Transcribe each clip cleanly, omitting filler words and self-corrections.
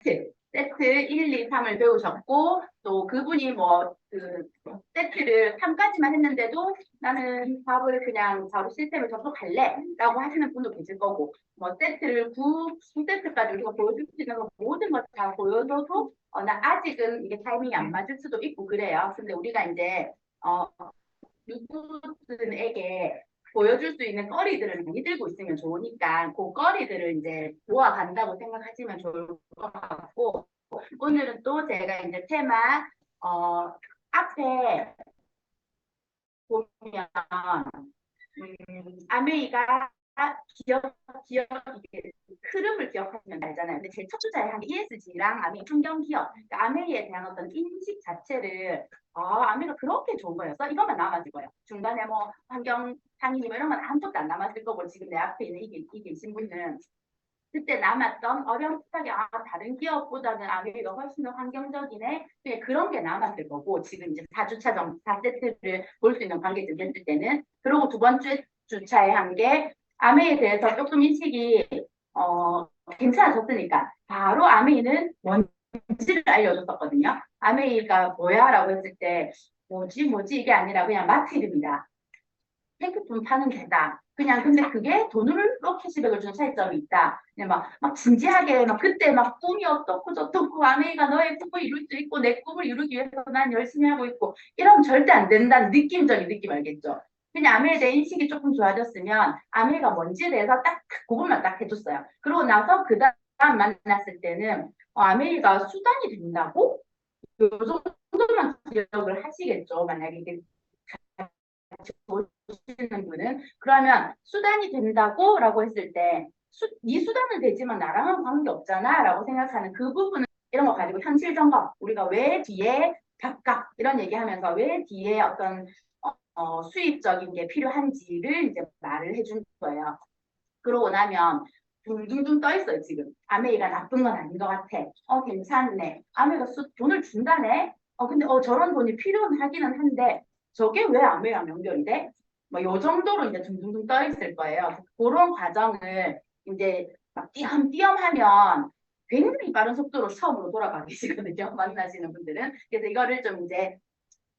세트 1, 2, 3을 배우셨고, 또 그분이 뭐, 세트를 3까지만 했는데도 나는 밥을 그냥 바로 시스템을 접속할래 라고 하시는 분도 계실 거고, 뭐, 세트를 9세트까지 우리가 보여줄 수 있는 거 모든 걸 다 보여줘도, 나 아직은 이게 타이밍이 안 맞을 수도 있고 그래요. 근데 우리가 이제, 어, 누구들에게 보여줄 수 있는 거리들을 많이 들고 있으면 좋으니까 그 거리들을 이제 모아간다고 생각하시면 좋을 것 같고 오늘은 또 제가 이제 테마 앞에 보면 아메이가 이게 흐름을 기억하시면 알잖아요. 근데 제일 첫 주자의 한 ESG랑 아메이 환경 기업, 그러니까 아메이에 대한 어떤 인식 자체를 아메이가 그렇게 좋은 거였어? 이것만 남았을 거예요. 중간에 뭐 환경 상인이 뭐 이런 건 아무것도 안 남았을 거고 지금 내 앞에 있는 이게 신분은 그때 남았던 어렴풋하게 다른 기업보다는 아메리가 훨씬 더 환경적이네. 그런 게 남았을 거고 지금 이제 4주차 4세트를 볼 수 있는 관계들 됐을 때는 그리고 두 번째 주차에 한 게 아메에 대해서 조금 인식이 괜찮아졌으니까 바로 아메이는 뭔지를 알려줬었거든요. 아메이가 뭐야? 라고 했을 때 뭐지 이게 아니라 그냥 마트 이름이다. 생필품 파는 데다. 그냥 근데 그게 돈을 캐시백을 주는 차이점이 있다. 그냥 막 진지하게 막 그때 막 꿈이 어떻고 저떻고 아메이가 너의 꿈을 이룰 수 있고 내 꿈을 이루기 위해서 난 열심히 하고 있고 이러면 절대 안 된다는 느낌적인 느낌 알겠죠? 그냥 아메이에 대한 인식이 조금 좋아졌으면 아메이가 뭔지에 대해서 딱 그것만 딱 해줬어요. 그러고 나서 그 다음 만났을 때는 아메이가 수단이 된다고? 요 정도만 기억을 하시겠죠. 만약에 이게 보시는 분은 그러면 수단이 된다고 라고 했을 때 네 수단은 되지만 나랑은 관계없잖아 라고 생각하는 그 부분은 이런 거 가지고 현실 점검 우리가 왜 뒤에 각각 이런 얘기하면서 왜 뒤에 어떤 수입적인 게 필요한지를 이제 말을 해준 거예요. 그러고 나면 둥둥둥 떠 있어요 지금. 아메이가 나쁜 건 아닌 것 같아. 괜찮네. 아메이가 돈을 준다네. 근데 저런 돈이 필요하기는 한데 저게 왜 아메이랑 연결이 돼? 뭐 요 정도로 이제 둥둥둥 떠 있을 거예요. 그런 과정을 이제 막 띄엄띄엄 하면 굉장히 빠른 속도로 처음으로 돌아가 계시거든요. 만나시는 분들은. 그래서 이거를 좀 이제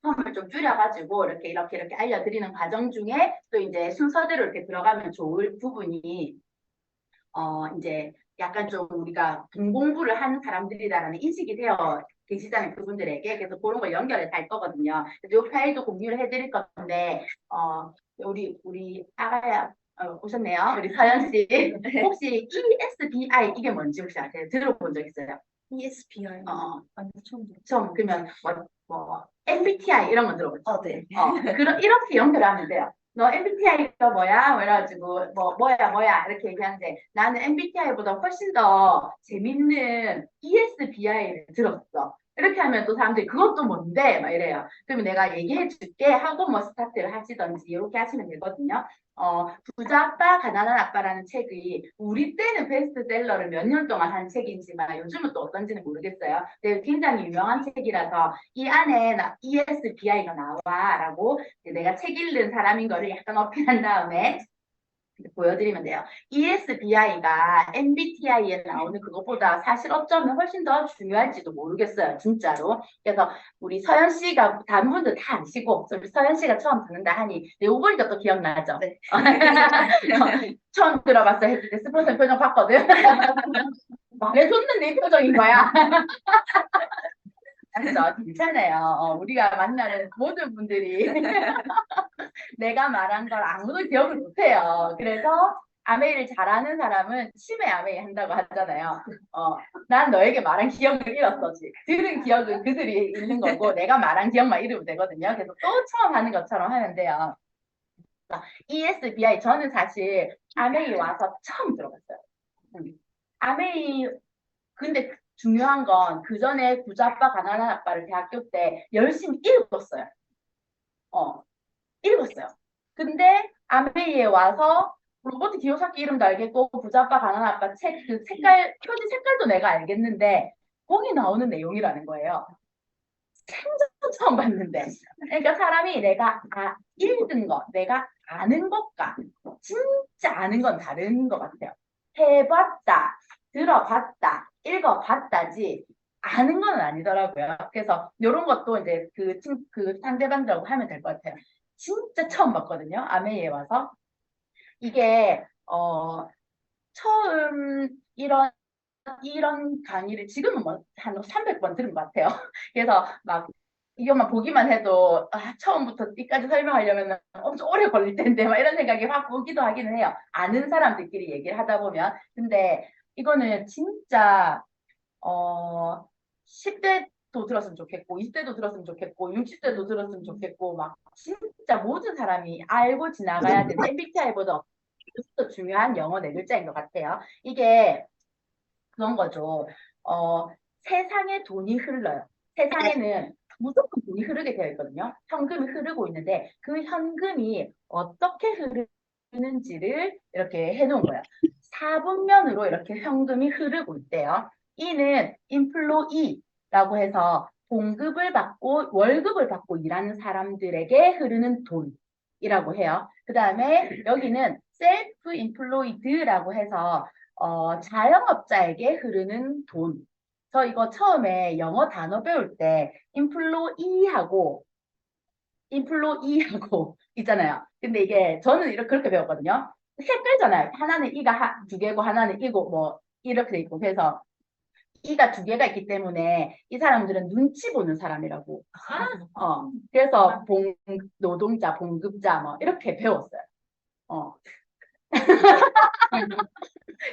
텀을 좀 줄여가지고 이렇게 알려드리는 과정 중에 또 이제 순서대로 이렇게 들어가면 좋을 부분이 이제 약간 좀 우리가 공부를 하는 사람들이다라는 인식이 되어 계시잖아요, 그분들에게. 그래서 그런 걸 연결해 달 거거든요. 그래서 이 파일도 공유를 해드릴 건데, 우리 아가야, 오셨네요. 우리 서연 씨. 혹시 ESBI 이게 뭔지 혹시 아세요? 들어본 적 있어요? ESPR. 아니, 처음 들어. 처음, 그러면 MBTI 이런 거 들어봤죠? 네. 이렇게 연결하면 돼요. 너 MBTI가 뭐야? 이래가지고 뭐야 이렇게 얘기하는데 나는 MBTI보다 훨씬 더 재밌는 ESBI를 들었어. 이렇게 하면 또 사람들이 그것도 뭔데? 막 이래요. 그러면 내가 얘기해 줄게 하고 뭐 스타트를 하시던지 이렇게 하시면 되거든요. 부자 아빠, 가난한 아빠라는 책이 우리 때는 베스트셀러를 몇 년 동안 한 책인지만 요즘은 또 어떤지는 모르겠어요. 근데 굉장히 유명한 책이라서 이 안에 ESBI가 나와라고 내가 책 읽는 사람인 거를 약간 어필한 다음에 보여드리면 돼요. ESBI가 MBTI에 나오는 그것보다 사실 어쩌면 훨씬 더 중요할지도 모르겠어요. 진짜로. 그래서 우리 서연 씨가 다른 분들 다 아시고 우리 서연 씨가 처음 듣는다 하니 내가 보니까 또 기억나죠? 네. 처음 들어봤어 했을 때 스포츠 표정 봤거든. 망해줬는데 이 표정인 거야. 그래서 괜찮아요. 우리가 만나는 모든 분들이 내가 말한 걸 아무도 기억을 못해요. 그래서 아메이를 잘하는 사람은 치매 아메이 한다고 하잖아요. 난 너에게 말한 기억을 잃었어. 들은 기억은 그들이 잃는 거고 내가 말한 기억만 잃으면 되거든요. 그래서 또 처음 하는 것처럼 하면 돼요. ESBI 저는 사실 아메이 와서 처음 들어봤어요. 아메이 근데 중요한 건 그 전에 부자아빠 가난한 아빠를 대학교 때 열심히 읽었어요. 읽었어요. 근데 아메이에 와서 로버트 기요사키 이름도 알겠고 부자아빠 가난한 아빠 책 그 색깔 표지 색깔도 내가 알겠는데 거기 나오는 내용이라는 거예요. 생전 처음 봤는데. 그러니까 사람이 내가 읽은 것, 내가 아는 것과 진짜 아는 건 다른 것 같아요. 해봤다, 들어봤다, 읽어봤다지 아는 건 아니더라고요. 그래서 이런 것도 이제 그 상대방들하고 하면 될 것 같아요. 진짜 처음 봤거든요. 아메이에 와서. 이게 처음 이런 강의를 지금은 뭐 한 300번 들은 것 같아요. 그래서 막 이것만 보기만 해도 처음부터 끝까지 설명하려면 엄청 오래 걸릴 텐데 막 이런 생각이 확 오기도 하기는 해요. 아는 사람들끼리 얘기를 하다 보면. 근데 이거는 진짜 10대도 들었으면 좋겠고 20대도 들었으면 좋겠고 60대도 들었으면 좋겠고 막 진짜 모든 사람이 알고 지나가야 되는 MBTI보다 더 중요한 영어 네 글자인 것 같아요. 이게 그런 거죠. 어, 세상에 돈이 흘러요. 세상에는 무조건 돈이 흐르게 되어 있거든요. 현금이 흐르고 있는데 그 현금이 어떻게 흐르는지를 이렇게 해놓은 거예요. 사분면으로 이렇게 현금이 흐르고 있대요. 이는 인플로이라고 해서 봉급을 받고 월급을 받고 일하는 사람들에게 흐르는 돈이라고 해요. 그 다음에 여기는 셀프 인플로이드라고 해서 자영업자에게 흐르는 돈. 저 이거 처음에 영어 단어 배울 때 인플로이하고 있잖아요. 근데 이게 저는 이렇게 그렇게 배웠거든요. 헷갈잖아요. 하나는 이가 두 개고 하나는 이고 뭐 이렇게 돼 있고 그래서 이가 두 개가 있기 때문에 이 사람들은 눈치 보는 사람이라고. 그래서 노동자, 봉급자 뭐 이렇게 배웠어요.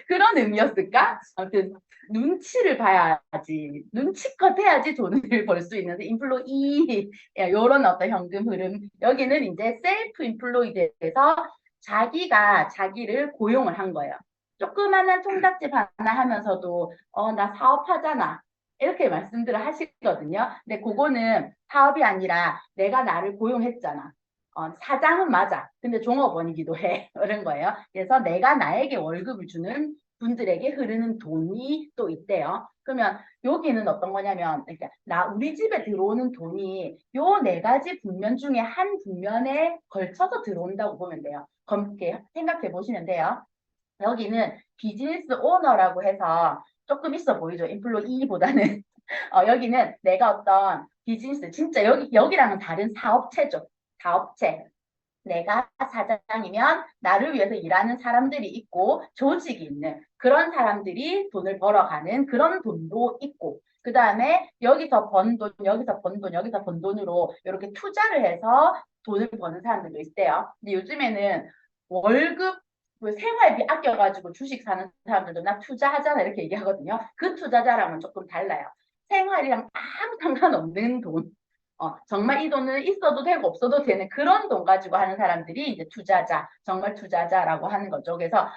그런 의미였을까? 아무튼 눈치를 봐야지, 눈치껏 해야지 돈을 벌 수 있는 인플로이 이런 어떤 현금 흐름. 여기는 이제 셀프 인플로이드에서 자기가 자기를 고용을 한 거예요. 조그마한 통닭집 하나 하면서도 나 사업하잖아 이렇게 말씀들을 하시거든요. 근데 그거는 사업이 아니라 내가 나를 고용했잖아. 사장은 맞아. 근데 종업원이기도 해. 그런 거예요. 그래서 내가 나에게 월급을 주는 분들에게 흐르는 돈이 또 있대요. 그러면 여기는 어떤 거냐면, 그러니까 우리 집에 들어오는 돈이 요 네 가지 분면 중에 한 분면에 걸쳐서 들어온다고 보면 돼요. 이렇게 생각해 보시면 돼요. 여기는 비즈니스 오너라고 해서 조금 있어 보이죠. 인플로이보다는. 여기는 내가 어떤 비즈니스, 진짜 여기랑은 다른 사업체죠. 사업체. 내가 사장이면 나를 위해서 일하는 사람들이 있고 조직이 있는 그런 사람들이 돈을 벌어가는 그런 돈도 있고 그 다음에 여기서 번 돈, 여기서 번 돈, 여기서 번 돈으로 이렇게 투자를 해서 돈을 버는 사람들도 있대요. 근데 요즘에는 월급 생활비 아껴가지고 주식 사는 사람들도 나 투자하잖아 이렇게 얘기하거든요. 그 투자자랑은 조금 달라요. 생활이랑 아무 상관없는 돈. 정말 이 돈은 있어도 되고 없어도 되는 그런 돈 가지고 하는 사람들이 이제 투자자, 정말 투자자라고 하는 거죠. 그래서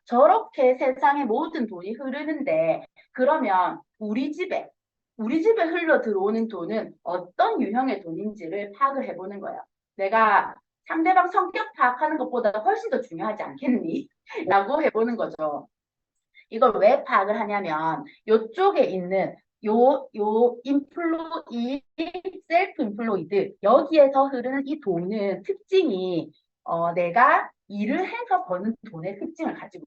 저렇게 세상에 모든 돈이 흐르는데 그러면 우리 집에 흘러 들어오는 돈은 어떤 유형의 돈인지를 파악을 해보는 거예요. 내가 상대방 성격 파악하는 것보다 훨씬 더 중요하지 않겠니? 라고 해보는 거죠. 이걸 왜 파악을 하냐면 이쪽에 있는 인플로이, 셀프 인플로이드 여기에서 흐르는 이 돈은 특징이 내가 일을 해서 버는 돈의 특징을 가지고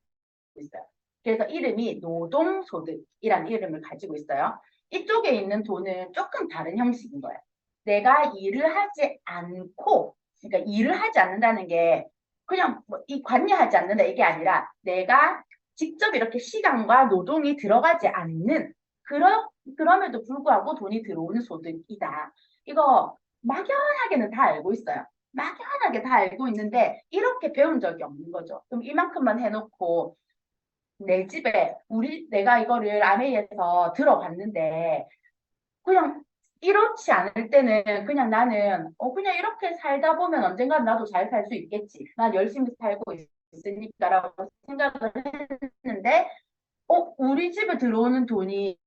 있어요. 그래서 이름이 노동소득이라는 이름을 가지고 있어요. 이쪽에 있는 돈은 조금 다른 형식인 거예요. 내가 일을 하지 않고, 그러니까 일을 하지 않는다는 게 그냥 이 관여하지 않는다 이게 아니라 내가 직접 이렇게 시간과 노동이 들어가지 않는 그럼에도 불구하고 돈이 들어오는 소득이다. 이거 막연하게는 다 알고 있어요. 막연하게 다 알고 있는데 이렇게 배운 적이 없는 거죠. 그럼 이만큼만 해놓고 내 집에 내가 이거를 아메이에서 들어봤는데 그냥 이렇지 않을 때는 그냥 나는 그냥 이렇게 살다 보면 언젠가 나도 잘 살 수 있겠지. 난 열심히 살고 있으니까라고 생각을 했는데 우리 집에 들어오는 돈이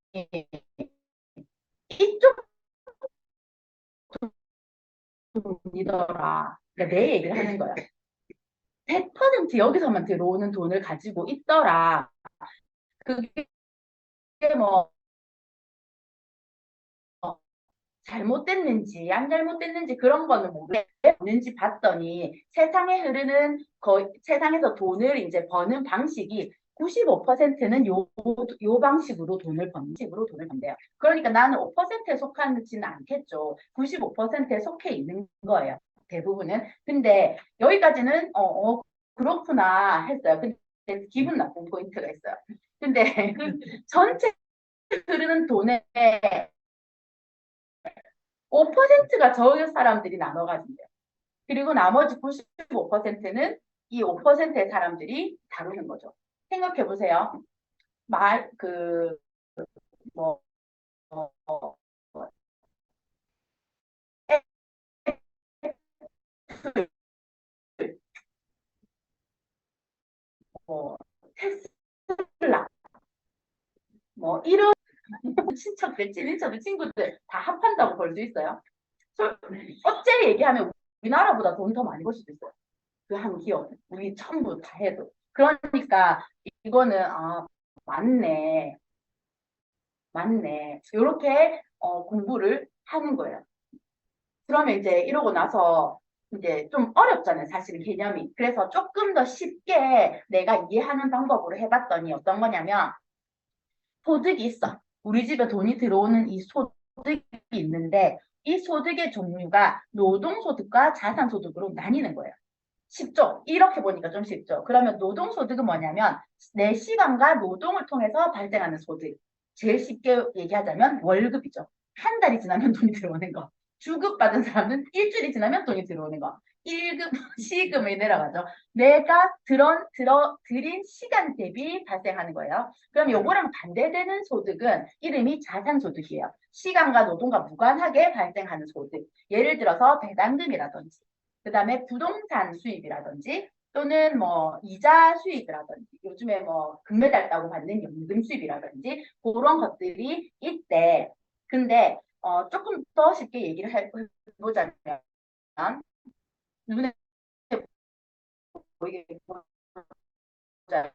이쪽 돈이더라. 그러니까 내 얘기를 하는 거야. 100% 여기서만 들어오는 돈을 가지고 있더라. 그게 뭐 잘못됐는지 안 잘못됐는지 그런 거는 모르겠는지 봤더니 세상에 흐르는 세상에서 돈을 이제 버는 방식이 95%는 요 방식으로 돈을 번대요. 그러니까 나는 5%에 속하지는 않겠죠. 95%에 속해 있는 거예요. 대부분은. 근데 여기까지는 그렇구나 했어요. 근데 기분 나쁜 포인트가 있어요. 근데 그 전체 흐르는 돈의 5%가 저 사람들이 나눠 가진대요. 그리고 나머지 95%는 이 5%의 사람들이 다루는 거죠. 생각해 보세요. 뭐, 뭐, 뭐, 테슬라, 뭐, 이런 친척들, 친인척들, 친구들 다 합한다고 볼 수 있어요. 어째 얘기하면 우리나라보다 돈 더 많이 벌 수도 있어요. 그 한 기업, 우리 전부 다 해도. 그러니까 이거는, 맞네. 맞네. 이렇게 공부를 하는 거예요. 그러면 이제 이러고 나서 이제 좀 어렵잖아요. 사실은 개념이. 그래서 조금 더 쉽게 내가 이해하는 방법으로 해봤더니 어떤 거냐면 소득이 있어. 우리 집에 돈이 들어오는 이 소득이 있는데 이 소득의 종류가 노동소득과 자산소득으로 나뉘는 거예요. 쉽죠? 이렇게 보니까 좀 쉽죠? 그러면 노동소득은 뭐냐면 내 시간과 노동을 통해서 발생하는 소득. 제일 쉽게 얘기하자면 월급이죠. 한 달이 지나면 돈이 들어오는 거. 주급받은 사람은 일주일이 지나면 돈이 들어오는 거. 1급, 시급이 내려가죠. 내가 들인 시간 대비 발생하는 거예요. 그럼 요거랑 반대되는 소득은 이름이 자산소득이에요. 시간과 노동과 무관하게 발생하는 소득. 예를 들어서 배당금이라든지 그 다음에 부동산 수입이라든지 또는 뭐 이자 수입이라든지 요즘에 뭐 금메달 따고 받는 연금 수입이라든지 그런 것들이 있대. 근데 조금 더 쉽게 얘기를 해보자면 눈에 보이게 보자면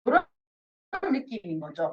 이런 느낌인 거죠.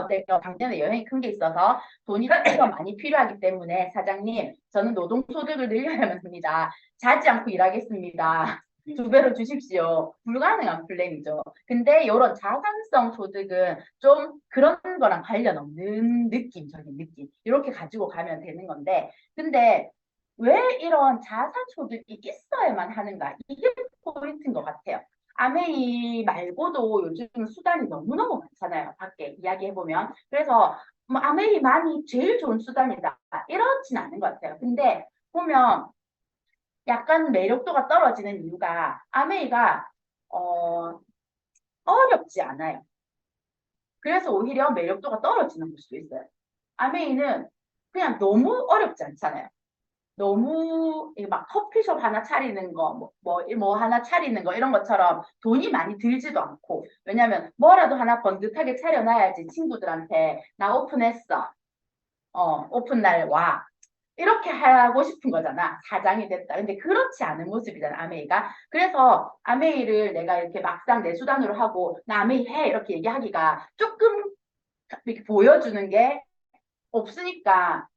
내가 작년에 여행이 큰 게 있어서 돈이 더 많이 필요하기 때문에 사장님, 저는 노동소득을 늘려야만 합니다. 자지 않고 일하겠습니다. 2배로 주십시오. 불가능한 플랜이죠. 근데 이런 자산성 소득은 좀 그런 거랑 관련 없는 느낌적인 느낌. 이렇게 가지고 가면 되는 건데, 근데 왜 이런 자산 소득이 있어야만 하는가? 이게 포인트인 것 같아요. 아메이 말고도 요즘 수단이 너무너무 많잖아요. 밖에 이야기해보면. 그래서 뭐 아메이만이 제일 좋은 수단이다. 이렇진 않은 것 같아요. 근데 보면 약간 매력도가 떨어지는 이유가 아메이가 어렵지 않아요. 그래서 오히려 매력도가 떨어지는 걸 수도 있어요. 아메이는 그냥 너무 어렵지 않잖아요. 너무 막 커피숍 하나 차리는 거, 뭐 하나 차리는 거 이런 것처럼 돈이 많이 들지도 않고 왜냐면 뭐라도 하나 번듯하게 차려놔야지 친구들한테 나 오픈했어. 오픈 날 와. 이렇게 하고 싶은 거잖아. 사장이 됐다. 근데 그렇지 않은 모습이잖아, 아메이가. 그래서 아메이를 내가 이렇게 막상 내 수단으로 하고 나 아메이 해 이렇게 얘기하기가 조금 이렇게 보여주는 게 없으니까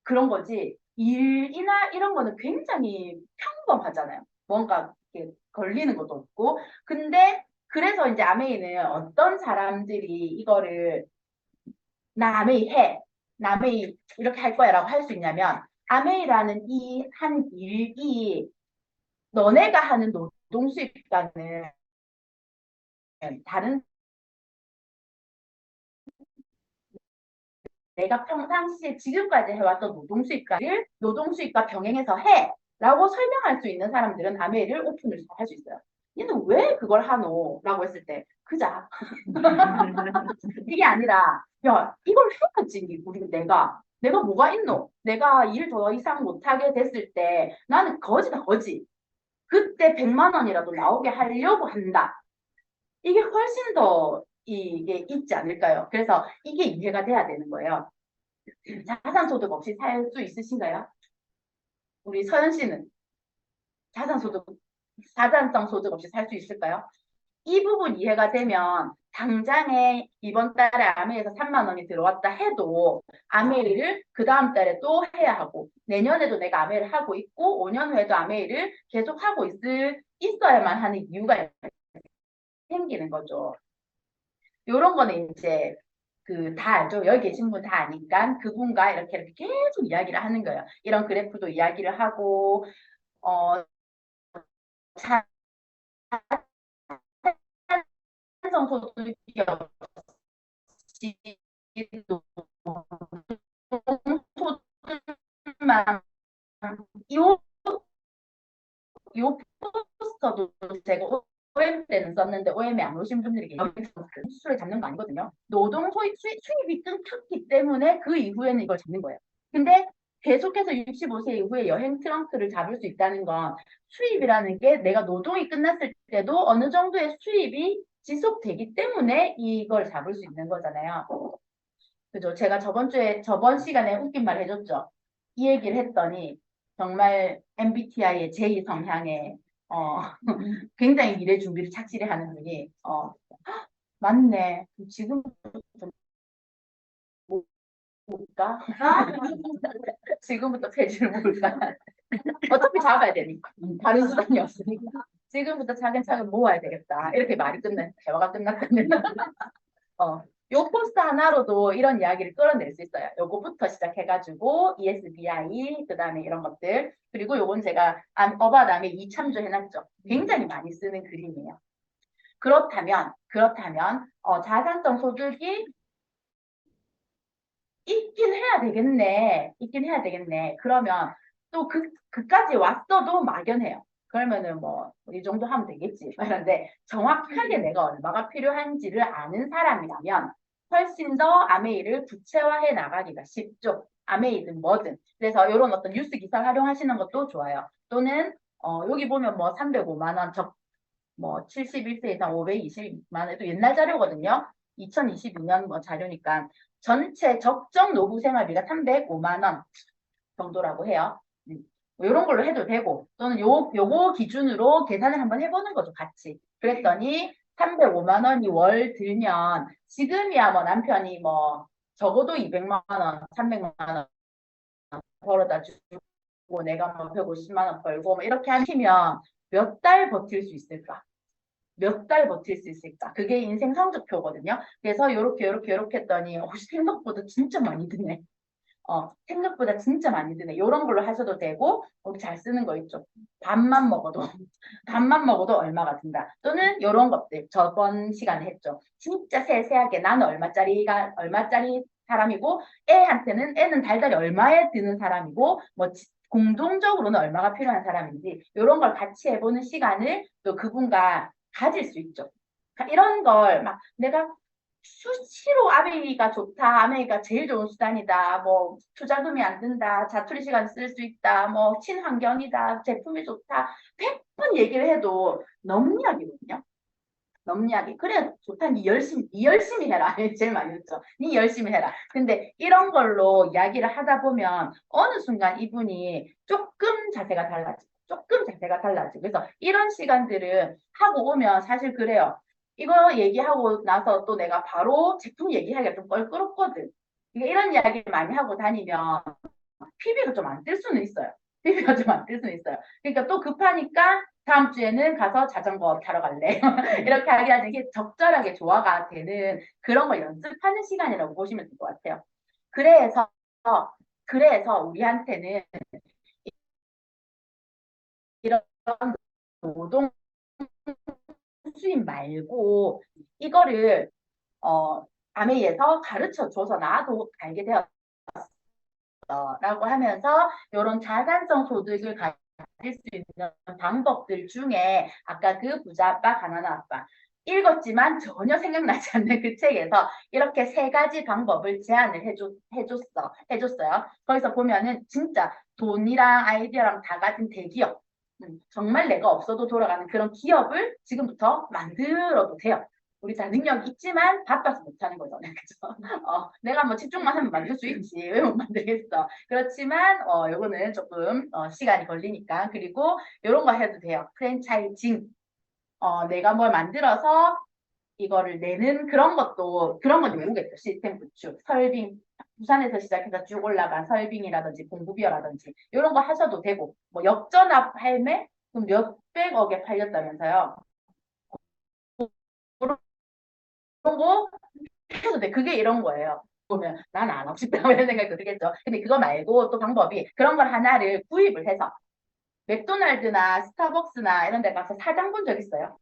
그런 거지. 일이나 이런 거는 굉장히 평범하잖아요. 뭔가 이렇게 걸리는 것도 없고. 근데 그래서 이제 아메이는 어떤 사람들이 이거를 나 아메이 해. 나 아메이 이렇게 할 거야 라고 할 수 있냐면 아메이라는 이 한 일이 너네가 하는 노동 수입과는 다른 내가 평상시에 지금까지 해왔던 노동 수입과를 노동 수입과 병행해서 해 라고 설명할 수 있는 사람들은 아메이를 오픈을 할 수 있어요. 얘는 왜 그걸 하노? 라고 했을 때 그자. 이게 아니라 야 이걸 해야지 우리 내가 뭐가 있노? 내가 일 더 이상 못하게 됐을 때 나는 거지다 거지. 그때 100만 원이라도 나오게 하려고 한다. 이게 훨씬 더 이게 있지 않을까요? 그래서 이게 이해가 돼야 되는 거예요. 자산소득 없이 살 수 있으신가요? 우리 서현 씨는 자산소득, 자산성 소득 없이 살 수 있을까요? 이 부분 이해가 되면 당장에 이번 달에 아메이에서 3만 원이 들어왔다 해도 아메이를 그 다음 달에 또 해야 하고 내년에도 내가 아메이를 하고 있고 5년 후에도 아메이를 계속 하고 있어야만 하는 이유가 생기는 거죠. 요런 거는 이제 그 다 알죠. 여기 계신 분 다 아니까 그분과 이렇게 계속 이야기를 하는 거예요. 이런 그래프도 이야기를 하고 자산소득이 없이 노동소득만 요 포스터도 제가 OM 때는 썼는데 OM에 안 오신 분들이 수술을 잡는 거 아니거든요. 노동 수입이 끊겼기 때문에 그 이후에는 이걸 잡는 거예요. 근데 계속해서 65세 이후에 여행 트렁크를 잡을 수 있다는 건 수입이라는 게 내가 노동이 끝났을 때도 어느 정도의 수입이 지속되기 때문에 이걸 잡을 수 있는 거잖아요. 그죠? 제가 저번 시간에 웃긴 말 해줬죠. 이 얘기를 했더니 정말 MBTI의 제2 성향의 굉장히 미래 준비를 착실히 하는 분이 맞네. 지금부터 볼까? 지금부터 폐지를 볼까? 어차피 잡아야 되니까. 다른 수단이 없으니까. 지금부터 차근차근 모아야 되겠다. 이렇게 말이 대화가 끝났다면. 요 포스터 하나로도 이런 이야기를 끌어낼 수 있어요. 요거부터 시작해가지고 ESBI, 그 다음에 이런 것들. 그리고 요건 제가 어바담에 이참조 해놨죠. 굉장히 많이 쓰는 그림이에요. 그렇다면 자산성 소득이 있긴 해야 되겠네. 있긴 해야 되겠네. 그러면 또 그까지 왔어도 막연해요. 그러면은 뭐 이 정도 하면 되겠지. 그런데 정확하게 내가 얼마가 필요한지를 아는 사람이라면 훨씬 더 아메이를 구체화해 나가기가 쉽죠. 아메이든 뭐든. 그래서 이런 어떤 뉴스 기사 활용하시는 것도 좋아요. 또는 여기 보면 뭐 305만 원, 뭐 71세 이상 520만 원도 옛날 자료거든요. 2022년 뭐 자료니까 전체 적정 노후 생활비가 305만 원 정도라고 해요. 이런 걸로 해도 되고 또는 요거 기준으로 계산을 한번 해보는 거죠. 같이. 그랬더니 305만 원이 월 들면 지금이야 뭐 남편이 뭐 적어도 200만 원, 300만 원 벌어다 주고 내가 뭐 150만 원 벌고 뭐 이렇게 하시면 몇 달 버틸 수 있을까? 몇 달 버틸 수 있을까? 그게 인생 성적표거든요. 그래서 요렇게 했더니 생각보다 진짜 많이 드네. 생각보다 진짜 많이 드네. 이런 걸로 하셔도 되고, 여기 잘 쓰는 거 있죠. 밥만 먹어도, 밥만 먹어도 얼마가 든다. 또는 이런 것들, 저번 시간에 했죠. 진짜 세세하게 나는 얼마짜리 사람이고, 애는 달달이 얼마에 드는 사람이고, 뭐, 공동적으로는 얼마가 필요한 사람인지, 이런 걸 같이 해보는 시간을 또 그분과 가질 수 있죠. 이런 걸 막 내가 수시로 아메이가 좋다, 아메이가 제일 좋은 수단이다, 뭐 투자금이 안 든다, 자투리 시간 쓸 수 있다, 뭐 친환경이다, 제품이 좋다, 100번 얘기를 해도 넘이야기거든요. 넘이야기. 그래 좋다. 니 열심히 해라. 제일 많이 듣죠. 니 열심히 해라. 근데 이런 걸로 이야기를 하다 보면 어느 순간 이분이 조금 자세가 달라지고. 그래서 이런 시간들은 하고 오면 사실 그래요. 이거 얘기하고 나서 또 내가 바로 제품 얘기하기가 좀 껄끄럽거든. 그러니까 이런 이야기를 많이 하고 다니면 PB가 좀 안 뜰 수는 있어요. PB가 좀 안 뜰 수는 있어요. 그러니까 또 급하니까 다음 주에는 가서 자전거 타러 갈래. 이렇게 하기는 이게 적절하게 조화가 되는 그런 걸 연습하는 시간이라고 보시면 될 것 같아요. 그래서 우리한테는 이런 노동 수입 말고 이거를 아메이에서 가르쳐 줘서 나도 알게 되었어. 라고 하면서 이런 자산성 소득을 가질 수 있는 방법들 중에 아까 그 부자 아빠, 가난한 아빠 읽었지만 전혀 생각나지 않는 그 책에서 이렇게 세 가지 방법을 제안을 해줬어요. 거기서 보면은 진짜 돈이랑 아이디어랑 다 가진 대기업, 정말 내가 없어도 돌아가는 그런 기업을 지금부터 만들어도 돼요. 우리 다 능력 있지만 바빠서 못하는 거잖아요. 그죠? 내가 뭐 집중만 하면 만들 수 있지. 왜 못 만들겠어? 그렇지만, 요거는 조금, 시간이 걸리니까. 그리고, 요런 거 해도 돼요. 프랜차이징. 내가 뭘 만들어서 이거를 내는 그런 건 요구겠죠. 시스템 구축, 설빙, 부산에서 시작해서 쭉 올라간 설빙이라든지 공급이라든지 이런 거 하셔도 되고 뭐 역전압 할매 그럼 몇백억에 팔렸다면서요. 그런 거 해도 돼. 그게 이런 거예요. 보면 난 안 하고 싶다 이런 생각이 들겠죠. 근데 그거 말고 또 방법이 그런 걸 하나를 구입을 해서 맥도날드나 스타벅스나 이런 데 가서 사장 본 적 있어요?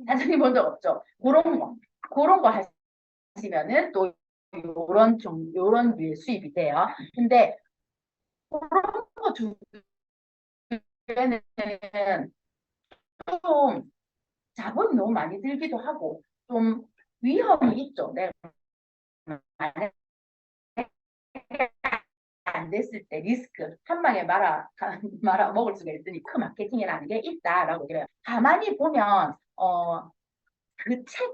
사장님 본 적 없죠? 그런 거 하시면은 또 요런 류의 수입이 돼요. 근데 그런 거 주변에는 좀 자본이 너무 많이 들기도 하고 좀 위험이 있죠. 내가 만약에 안 됐을 때 리스크 한 방에 말아 먹을 수가 있으니 그 마케팅이라는 게 있다라고 그래요. 가만히 보면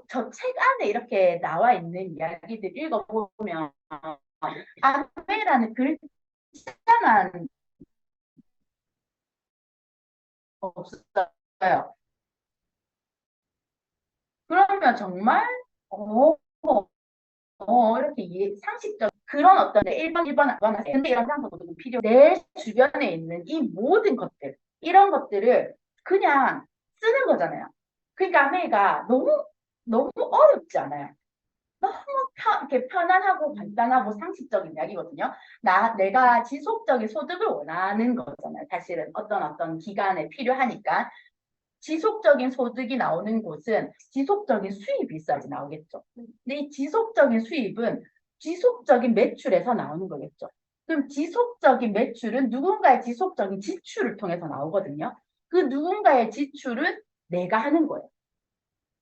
저 책 안에 이렇게 나와 있는 이야기들 읽어보면 아메라는 글자만 없어요. 그러면 정말 어, 이렇게 상식적 그런 어떤 1번, 1번, 2번 하세요. 근데 이런 상상도 필요. 내 주변에 있는 이 모든 것들, 이런 것들을 그냥 쓰는 거잖아요. 그러니까 아메이가 너무 어렵지 않아요. 너무 이렇게 편안하고 간단하고 상식적인 이야기거든요. 내가 지속적인 소득을 원하는 거잖아요. 사실은 어떤 기간에 필요하니까. 지속적인 소득이 나오는 곳은 지속적인 수입이 있어야지 나오겠죠. 근데 이 지속적인 수입은 지속적인 매출에서 나오는 거겠죠. 그럼 지속적인 매출은 누군가의 지속적인 지출을 통해서 나오거든요. 그 누군가의 지출은 내가 하는 거예요.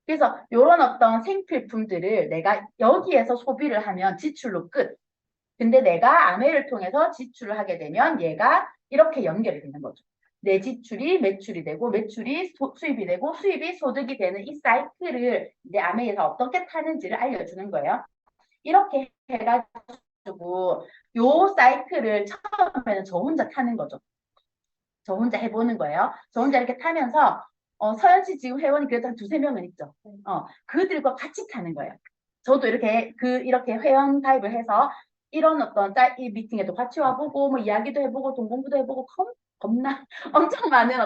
그래서 이런 어떤 생필품들을 내가 여기에서 소비를 하면 지출로 끝. 근데 내가 아메를 통해서 지출을 하게 되면 얘가 이렇게 연결이 되는 거죠. 내 지출이 매출이 되고 매출이 수입이 되고 수입이 소득이 되는 이 사이클을 이제 아메에서 어떻게 타는지를 알려주는 거예요. 이렇게 해가지고 요 사이클을 처음에는 저 혼자 타는 거죠. 저 혼자 해보는 거예요. 저 혼자 이렇게 타면서 서현 씨 지금 회원이 그래도 한 두세 명은 있죠. 그들과 같이 타는 거예요. 저도 이렇게 회원 가입을 해서 이런 어떤 이 미팅에도 같이 와보고 뭐 이야기도 해보고 돈 공부도 해보고 겁나 엄청 많은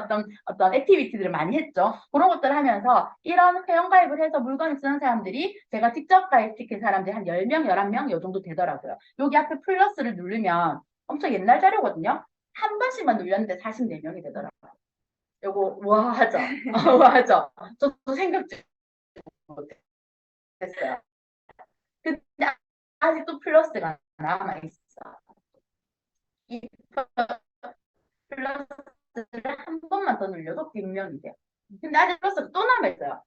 어떤 액티비티들을 많이 했죠. 그런 것들을 하면서 이런 회원 가입을 해서 물건을 쓰는 사람들이 제가 직접 가입시킨 사람들이 한 10명, 11명 요 정도 되더라고요. 여기 앞에 플러스를 누르면 엄청 옛날 자료거든요. 한 번씩만 눌렸는데 44명이 되더라고요. 요거 와 하죠. 와 하죠. 저도 생각지 못했어요. 근데 아직도 플러스가 남아있어. 이 플러스를 한 번만 더 눌려도 100명이 돼요. 근데 아직 플러스가 또 남아있어요.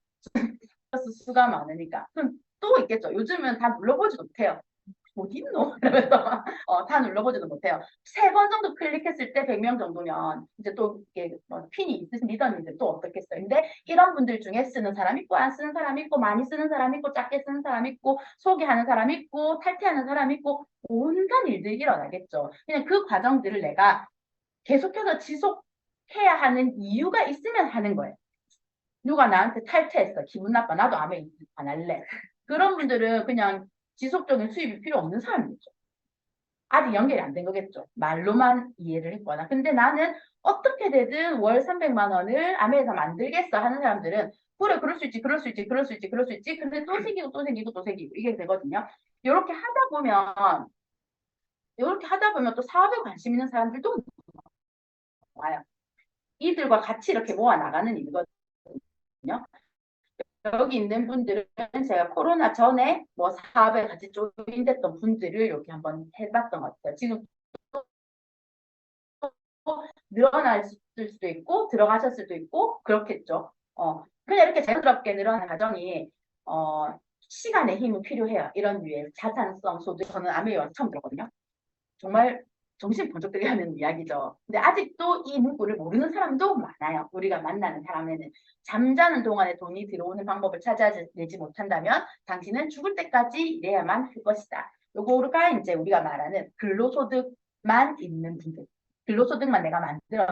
플러스 수가 많으니까. 그럼 또 있겠죠. 요즘은 다 눌러보지도 못해요. 어디 있노? 이러면서 다 눌러보지도 못해요. 3번 정도 클릭했을 때 100명 정도면 이제 또 이게 핀이 있으신 리더님들 또 어떻겠어요. 근데 이런 분들 중에 쓰는 사람 있고 안 쓰는 사람 있고 많이 쓰는 사람 있고 작게 쓰는 사람 있고 소개하는 사람 있고 탈퇴하는 사람 있고 온갖 일들이 일어나겠죠. 그냥 그 과정들을 내가 계속해서 지속해야 하는 이유가 있으면 하는 거예요. 누가 나한테 탈퇴했어. 기분 나빠. 나도 아메 안 할래. 그런 분들은 그냥 지속적인 수입이 필요 없는 사람이죠. 아직 연결이 안 된 거겠죠. 말로만 이해를 했거나. 근데 나는 어떻게 되든 월 300만 원을 아메에서 만들겠어 하는 사람들은 그래, 그럴 수 있지, 그럴 수 있지, 그럴 수 있지, 그럴 수 있지. 근데 또 생기고 또 생기고 또 생기고 이게 되거든요. 이렇게 하다 보면 또 사업에 관심 있는 사람들도 와요. 이들과 같이 이렇게 모아 나가는 일이거든요. 여기 있는 분들은 제가 코로나 전에 뭐 사업에 같이 조인됐던 분들을 이렇게 한번 해봤던 것 같아요. 지금 늘어날 수도 있고 들어가셨을 수도 있고 그렇겠죠. 그냥 이렇게 자연스럽게 늘어나는 과정이 시간의 힘이 필요해요. 이런 류의 자산성 소득 저는 아메리카 와서 처음 들었거든요. 정말 정신 번쩍 들게 하는 이야기죠. 근데 아직도 이 문구를 모르는 사람도 많아요. 우리가 만나는 사람에는 잠자는 동안에 돈이 들어오는 방법을 찾아내지 못한다면 당신은 죽을 때까지 일해야만 할 것이다. 요거가 이제 우리가 말하는 근로소득만 있는 분들. 근로소득만 내가 만들어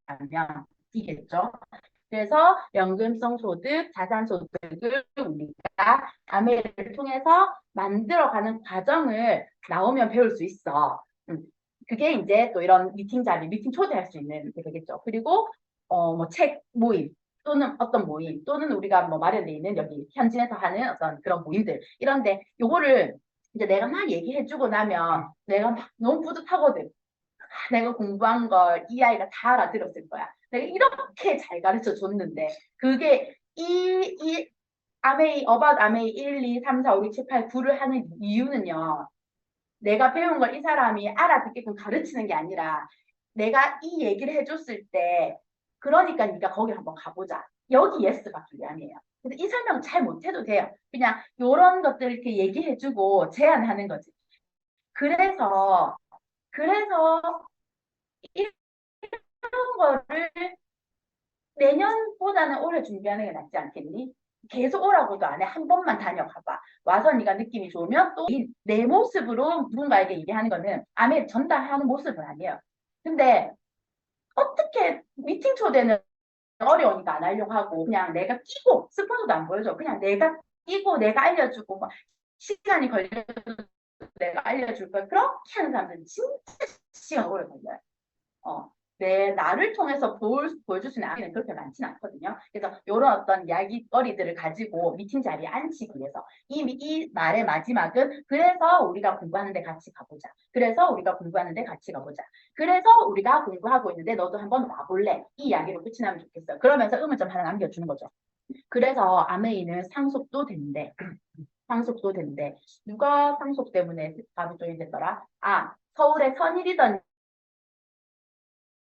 놨다면 이겠죠. 그래서 연금성 소득, 자산 소득을 우리가 아메를 통해서 만들어가는 과정을 나오면 배울 수 있어. 그게 이제 또 이런 미팅 자리, 미팅 초대할 수 있는 게 되겠죠. 그리고 뭐 책 모임 또는 어떤 모임 또는 우리가 뭐 마련돼 있는 여기 현지에서 하는 어떤 그런 모임들 이런데 요거를 이제 내가 막 얘기해주고 나면 내가 막 너무 뿌듯하거든. 내가 공부한 걸 이 아이가 다 알아들었을 거야. 내가 이렇게 잘 가르쳐 줬는데 그게 이 아메이 어바웃 아메이 1, 2, 3, 4, 5, 6, 7, 8, 9를 하는 이유는요. 내가 배운 걸 이 사람이 알아듣게끔 가르치는 게 아니라 내가 이 얘기를 해줬을 때 그러니까 네가 거기 한번 가보자. 여기 예스 받기 위함이에요. 근데 이 설명 잘 못해도 돼요. 그냥 이런 것들 이렇게 얘기해주고 제안하는 거지. 그래서 이런 거를 내년보다는 올해 준비하는 게 낫지 않겠니? 계속 오라고도 안 해. 한 번만 다녀가봐. 와서 네가 느낌이 좋으면 또 내 모습으로 누군가에게 얘기하는 거는 아멘 전달하는 모습은 아니에요. 근데 어떻게 미팅 초대는 어려우니까 안 하려고 하고 그냥 내가 끼고 스폰서도 안 보여줘. 그냥 내가 끼고 내가 알려주고 막 시간이 걸려도 내가 알려줄 거야. 그렇게 하는 사람들은 진짜 시간 오래 걸려요. 나를 통해서 보여줄 수 있는 아이는 그렇게 많지는 않거든요. 그래서 이런 어떤 이야기거리들을 가지고 미팅 자리에 앉히기 위해서 이 말의 마지막은 그래서 우리가 공부하는데 같이 가보자. 그래서 우리가 공부하는데 같이 가보자. 그래서 우리가 공부하고 있는데 너도 한번 와볼래? 이 이야기로 끝이 나면 좋겠어요. 그러면서 의문점 하나 남겨주는 거죠. 그래서 아메이는 상속도 된대. 상속도 된대. 누가 상속 때문에 바로 조인 됐더라? 서울의 선일이던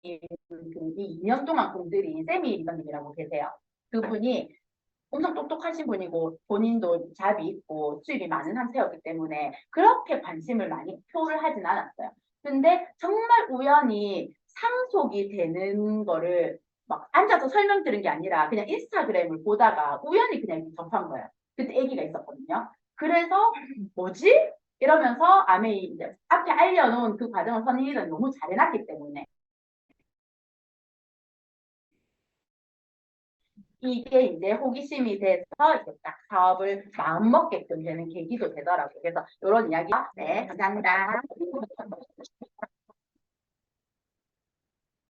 이 2년 동안 공들인 세미 리더님이라고 계세요. 그분이 엄청 똑똑하신 분이고 본인도 잡이 있고 수입이 많은 상태였기 때문에 그렇게 관심을 많이 표를 하진 않았어요. 근데 정말 우연히 상속이 되는 거를 막 앉아서 설명 들은 게 아니라 그냥 인스타그램을 보다가 우연히 그냥 접한 거예요. 그때 아기가 있었거든요. 그래서 뭐지? 이러면서 아메이 이제 앞에 알려놓은 그 과정을 선임이는 너무 잘해놨기 때문에 이게 이제 호기심이 돼서 이제 딱 사업을 마음먹게끔 되는 계기도 되더라고요. 그래서 이런 이야기. 네, 감사합니다.